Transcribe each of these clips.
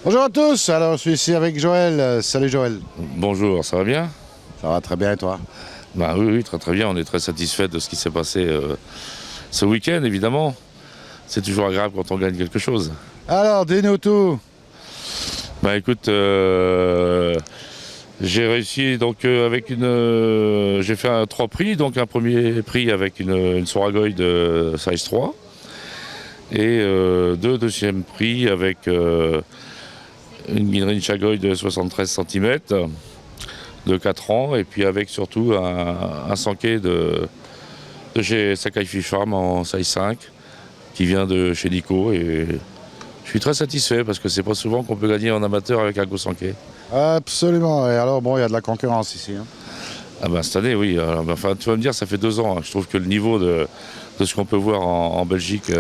Bonjour à tous, alors je suis ici avec Joël. Salut Joël. Bonjour, ça va bien? Ça va très bien et toi? Bah oui, oui, très très bien. On est très satisfait de ce qui s'est passé ce week-end, évidemment. C'est toujours agréable quand on gagne quelque chose. Alors, dis-nous tout. Bah écoute, j'ai réussi donc avec j'ai fait trois prix, donc un premier prix avec une Soragoy de size 3 et deux deuxièmes prix avec une Guinrin Chagoy de 73 cm de 4 ans et puis avec surtout un Sankey de chez Sakai Fish Farm en size 5 qui vient de chez Nico et je suis très satisfait parce que c'est pas souvent qu'on peut gagner en amateur avec un gros Sankey. Absolument, et alors bon, il y a de la concurrence ici. Ah ben, cette année, oui. Alors, enfin, tu vas me dire, ça fait 2 ans. Je trouve que le niveau de ce qu'on peut voir en Belgique,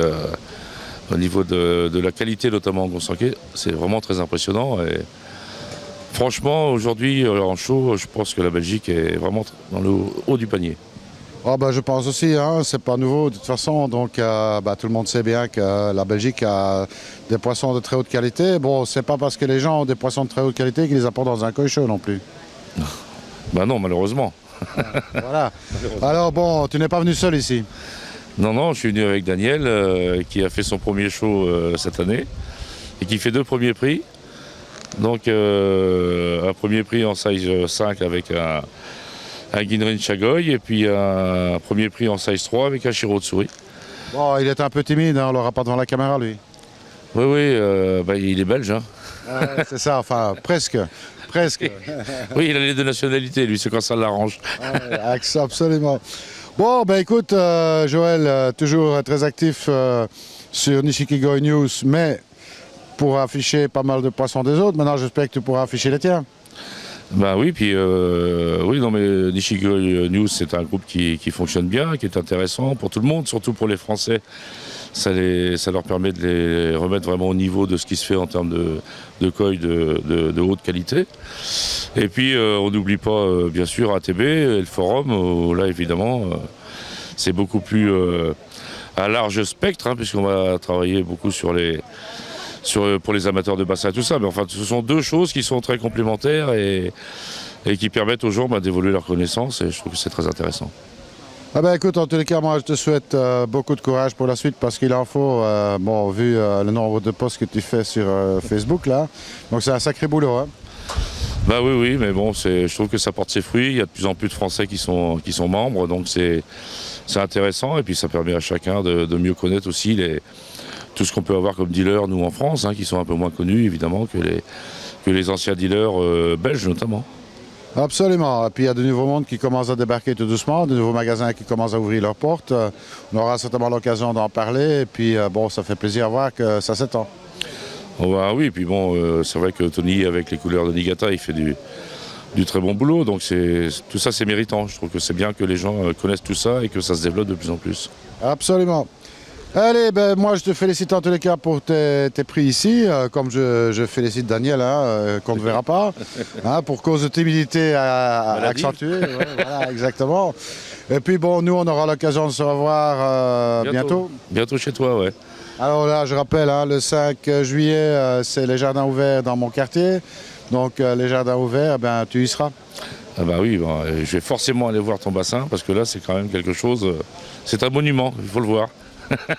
au niveau de la qualité, notamment en gros Sankey, c'est vraiment très impressionnant. Et franchement, aujourd'hui, en show, je pense que la Belgique est vraiment dans le haut du panier. Oh, je pense aussi, c'est pas nouveau de toute façon, donc tout le monde sait bien que la Belgique a des poissons de très haute qualité. Bon, c'est pas parce que les gens ont des poissons de très haute qualité qu'ils les apportent dans un koi show non plus. Ben non, malheureusement. Voilà. Alors bon, tu n'es pas venu seul ici? Non, non, je suis venu avec Daniel, qui a fait son premier show cette année et qui fait 2 premiers prix. Donc un premier prix en size 5 avec un Guinrin Chagoy et puis un premier prix en size 3 avec un Shiro Tsuri. Bon, il est un peu timide, on l'aura pas devant la caméra lui. Oui, oui, il est belge. Hein. C'est ça, enfin presque. Presque. Oui, il a les 2 nationalités, lui, c'est quand ça l'arrange. Absolument. Bon, écoute, Joël, toujours très actif sur Nishikigo News, mais pour afficher pas mal de poissons des autres. Maintenant, j'espère que tu pourras afficher les tiens. Ben oui, puis oui, non mais Nishikigo News, c'est un groupe qui fonctionne bien, qui est intéressant pour tout le monde, surtout pour les Français. Ça leur permet de les remettre vraiment au niveau de ce qui se fait en termes de koi de haute qualité. Et puis on n'oublie pas bien sûr ATB et le forum, où là évidemment c'est beaucoup plus à large spectre, puisqu'on va travailler beaucoup pour les amateurs de bassin et tout ça. Mais enfin, ce sont 2 choses qui sont très complémentaires et qui permettent aux gens d'évoluer leurs connaissances et je trouve que c'est très intéressant. Écoute, en tous les cas, moi je te souhaite beaucoup de courage pour la suite parce qu'il en faut, vu le nombre de posts que tu fais sur Facebook là. Donc c'est un sacré boulot. Hein. Bah oui, mais bon, je trouve que ça porte ses fruits. Il y a de plus en plus de Français qui sont membres, donc c'est intéressant et puis ça permet à chacun de mieux connaître aussi tout ce qu'on peut avoir comme dealers, nous en France, qui sont un peu moins connus évidemment que les anciens dealers belges notamment. Absolument. Et puis il y a de nouveaux mondes qui commencent à débarquer tout doucement, de nouveaux magasins qui commencent à ouvrir leurs portes. On aura certainement l'occasion d'en parler. Et puis ça fait plaisir à voir que ça s'étend. Oh bah oui, puis bon, c'est vrai que Tony, avec les couleurs de Niigata, il fait du très bon boulot. Donc tout ça, c'est méritant. Je trouve que c'est bien que les gens connaissent tout ça et que ça se développe de plus en plus. Absolument. Allez, moi je te félicite en tous les cas pour tes prix ici, comme je félicite Daniel, qu'on ne verra pas, pour cause de timidité accentuée. Ouais, voilà, exactement. Et puis bon, nous on aura l'occasion de se revoir bientôt. Bientôt chez toi, ouais. Alors là, je rappelle, le 5 juillet, c'est les jardins ouverts dans mon quartier. Donc les jardins ouverts, tu y seras. Ah bah oui, je vais forcément aller voir ton bassin parce que là c'est quand même quelque chose, c'est un monument, il faut le voir.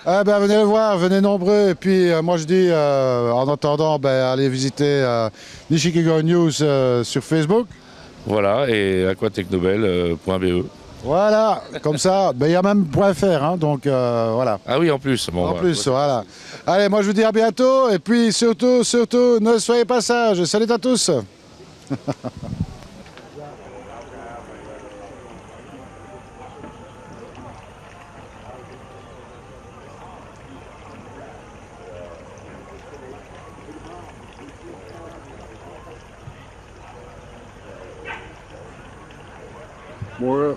Venez le voir, venez nombreux. Et puis moi je dis, en attendant, allez visiter Nishikigo News sur Facebook. Voilà, et aquatechnobel.be. Voilà, comme ça, il y a même .fr, donc voilà. Ah oui, en plus. Bon, en plus, voilà. Allez, moi je vous dis à bientôt. Et puis surtout, ne soyez pas sages. Salut à tous. More.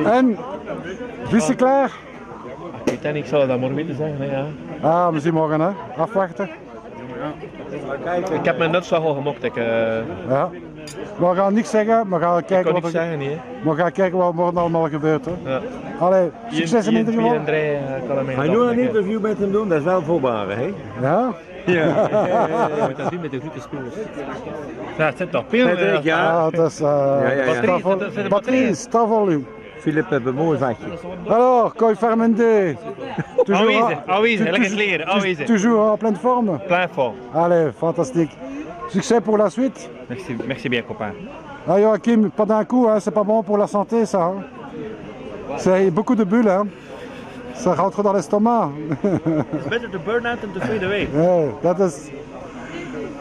En, wie is er klaar? Ik zal het dan morgen weten zeggen, ja. Ah, we zien morgen, hè? Afwachten. Ik heb mijn nutslag al gemokt. Ja. We gaan niks zeggen, we gaan kijken wat er... zeggen, niet, hè. We gaan kijken wat er allemaal gebeurt, hè. Ja. Allee, succes in ieder geval. Ga je nu een interview met hem doen? Dat is wel volbaar, hè? Ja? Ja. Je moet dat doen met de grote spelers. Ja, het zit toch Patrick, ja. Dat is... Patrice, volume. Philippe Bemozac. Alors, Koy Fermendé. Aanwezig, lekker leren, aanwezig. Toujours en pleine forme. Plein fort. Allez, fantastique. Succès pour la suite. Merci bien, copain. Ah, Joachim, pas d'un coup, hein, c'est pas bon pour la santé, ça. Hein. C'est beaucoup de bulles, hein. Ça rentre dans l'estomac. It's better to burn out than to fade away. Ja, dat is...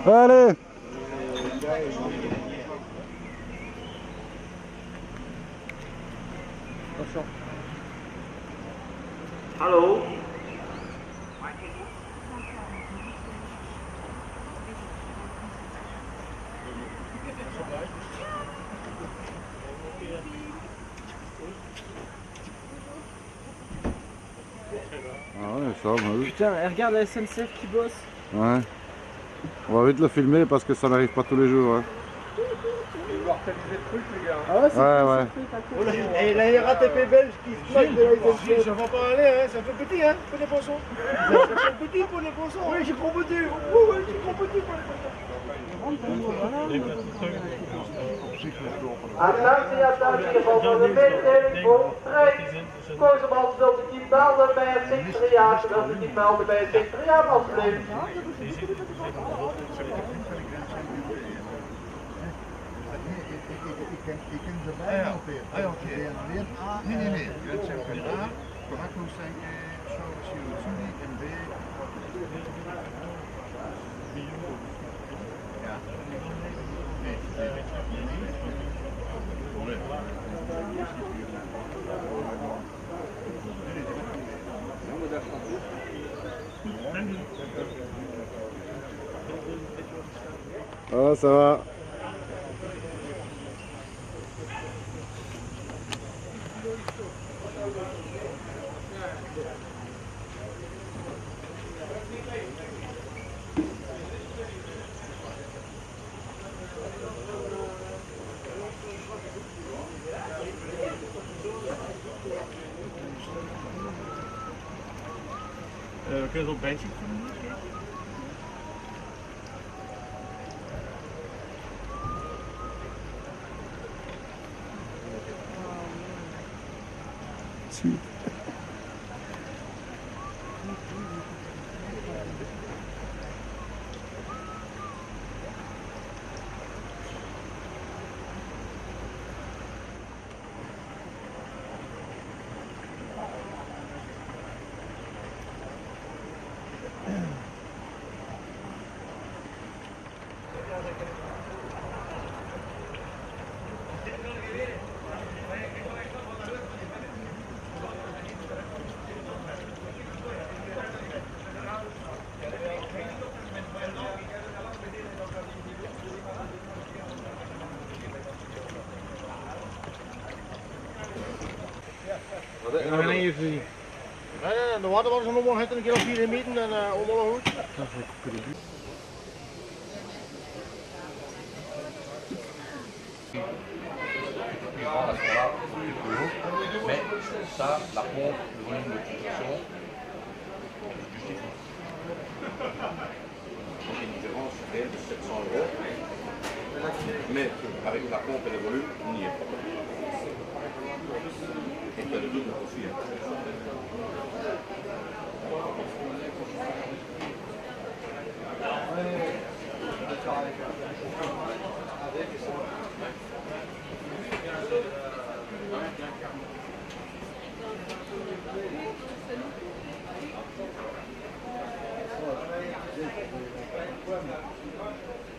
Allez. Hallo. Ah ouais, ça va. Putain, regarde la SNCF qui bosse. Ouais. On va vite le filmer parce que ça n'arrive pas tous les jours. Hein. Ah ouais, Ouais. Et la RATP belge qui se moque de la SNCF. Ça va pas aller, hein, ça fait petit, hein, pour les poissons. Ça fait petit pour les poissons. Oui, j'ai trop petit. Oui, j'ai trop petit pour les poissons. Attentie, attentie, voor de mededeling voor trein. Kozenmans wil zich niet melden bij het secretariaat. Wil zich niet melden bij het secretariaat, alsjeblieft. Je kunt erbij noteren. Nee. Je kunt zeggen A, Kohaku Senke, Shōshu Tsuri en B. Ja. Ah, ça va. We kunnen het ook bandje. Sweet. Nee, de waterwater is nog maar een keer op 4 meter en allemaal goed. Mais ça, la pompe, le volume de filtration, c'est une différence réelle de 700 €. Mais avec la pompe et le volume, on n'y est pas. Et tu as le double aussi.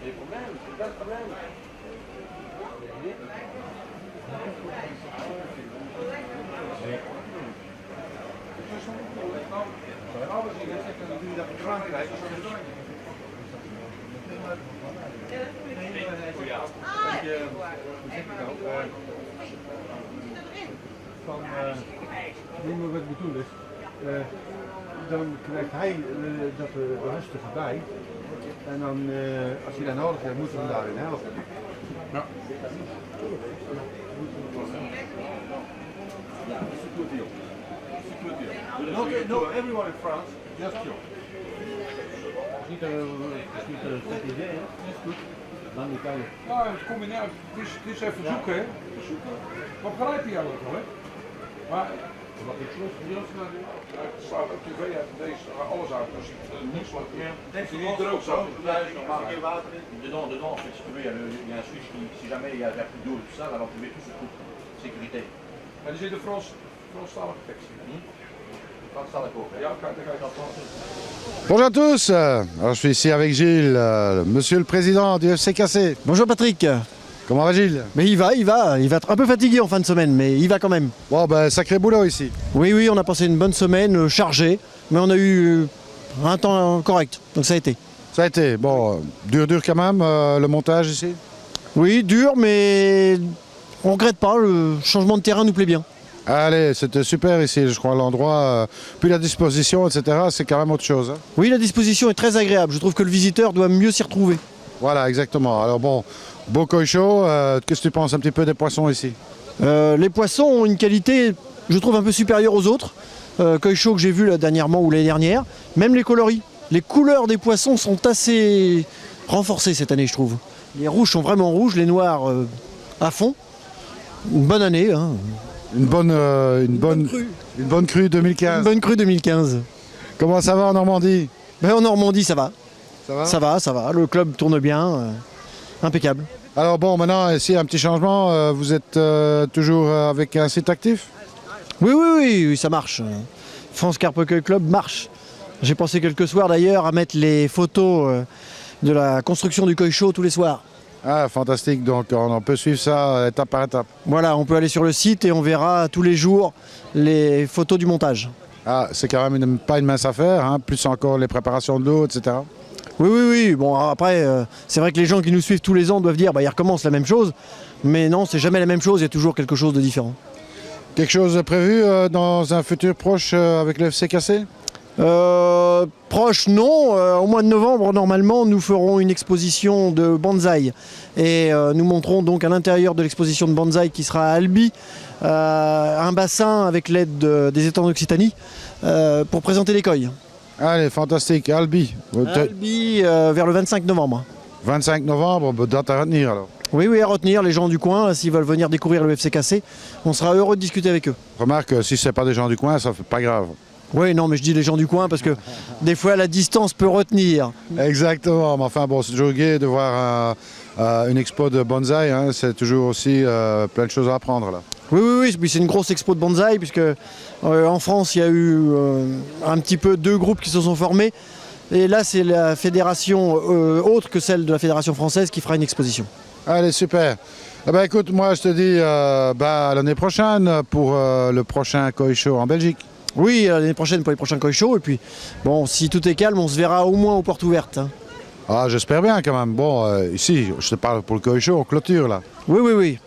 Les problèmes, c'est pas le problème. Niet meer wat ik bedoel is. Dan krijgt hij dat rustige bij. En dan, als hij dat nodig heeft, moeten we hem daarin helpen. Ja. No, everyone in France, just you. Het is niet een slecht idee, hè? Dat is goed. Dan niet kijken. Nou, het komt niet uit. Het is even zoeken, hè. Wat begrijp je eigenlijk wel, hè? Maar, wat ik slot van Jans naar het staat op tv uit deze, alles uit. Als ik niks laat niet droog zo. Dedans, en fait, si tu veux, il y a un switch qui, si jamais il y a vers plus d'eau et tout ça, alors tu mets tout ce truc. Sécurité. Maar er zit een Franstalige tekst in. Dat staat ik ook. Ja, kijk, daar ga je dat. Bonjour à tous. Alors, je suis ici avec Gilles, monsieur le président du FCKC. Bonjour Patrick. Comment va Gilles? Mais il va être un peu fatigué en fin de semaine, mais il va quand même. Bon, ben, sacré boulot ici. Oui, on a passé une bonne semaine chargée, mais on a eu un temps correct, donc ça a été. Ça a été, bon, dur quand même, le montage ici. Oui, dur, mais on regrette pas, le changement de terrain nous plaît bien. Allez, c'était super ici, je crois, l'endroit. Puis la disposition, etc., c'est quand même autre chose. Hein. Oui, la disposition est très agréable, je trouve que le visiteur doit mieux s'y retrouver. Voilà, exactement. Alors bon, beau koi chaud, qu'est-ce que tu penses un petit peu des poissons ici? Les poissons ont une qualité, je trouve, un peu supérieure aux autres. Koi chaud que j'ai vu là, dernièrement ou l'année dernière, même les coloris. Les couleurs des poissons sont assez renforcées cette année, je trouve. Les rouges sont vraiment rouges, les noirs à fond. Une bonne année. Hein. Une bonne crue 2015. Une bonne crue 2015. Comment ça va en Normandie? En Normandie, ça va. Ça va? Ça va. Le club tourne bien. Impeccable. Alors bon, maintenant, ici, un petit changement. Vous êtes toujours avec un site actif? Oui, ça marche. France Carpe Club marche. J'ai pensé quelques soirs d'ailleurs à mettre les photos de la construction du koi chaud tous les soirs. Ah, fantastique. Donc, on peut suivre ça étape par étape. Voilà, on peut aller sur le site et on verra tous les jours les photos du montage. Ah, c'est quand même pas une mince affaire, hein, plus encore les préparations de l'eau, etc. Oui. Bon, après, c'est vrai que les gens qui nous suivent tous les ans doivent dire ils recommencent la même chose. Mais non, c'est jamais la même chose, il y a toujours quelque chose de différent. Quelque chose de prévu dans un futur proche avec le FCKC? Proche, non. Au mois de novembre, normalement, nous ferons une exposition de bonsaï. Et nous montrons donc à l'intérieur de l'exposition de bonsaï qui sera à Albi, un bassin avec l'aide des étangs d'Occitanie pour présenter les koi. Allez, fantastique. Albi. Albi vers le 25 novembre. 25 novembre, date à retenir alors. Oui, à retenir, les gens du coin, s'ils veulent venir découvrir le FCKC, on sera heureux de discuter avec eux. Remarque, si ce n'est pas des gens du coin, ça fait pas grave. Oui, non, mais je dis les gens du coin parce que des fois la distance peut retenir. Exactement, mais enfin bon, c'est toujours gai de voir une expo de bonsaï, hein. C'est toujours aussi plein de choses à apprendre là. Oui, c'est une grosse expo de bonsaï puisque en France il y a eu un petit peu 2 groupes qui se sont formés et là c'est la fédération autre que celle de la fédération française qui fera une exposition. Allez, super. Eh ben, écoute, moi je te dis à l'année prochaine pour le prochain koi chaud en Belgique. Oui, l'année prochaine pour les prochains koi chauds et puis bon, si tout est calme, on se verra au moins aux portes ouvertes. Hein. Ah, j'espère bien quand même. Bon, ici, je te parle pour le koi chaud, on clôture là. Oui.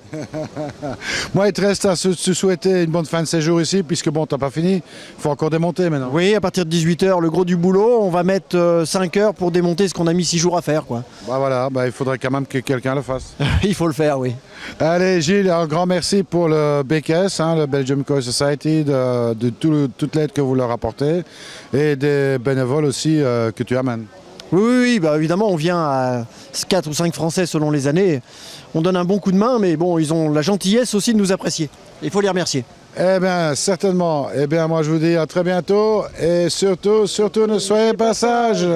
Moi, il te reste à te souhaiter une bonne fin de séjour ici, puisque bon, t'as pas fini. Il faut encore démonter maintenant. Oui, à partir de 18h, le gros du boulot, on va mettre 5 heures pour démonter ce qu'on a mis 6 jours à faire, quoi. Bah voilà, il faudrait quand même que quelqu'un le fasse. Il faut le faire, oui. Allez, Gilles, un grand merci pour le BKS, hein, le Belgium Koi Society, de toute l'aide que vous leur apportez et des bénévoles aussi que tu amènes. Oui, évidemment, on vient à 4 ou 5 Français selon les années. On donne un bon coup de main, mais bon, ils ont la gentillesse aussi de nous apprécier. Il faut les remercier. Eh bien, certainement. Eh bien, moi, je vous dis à très bientôt. Et surtout, ne soyez pas sages.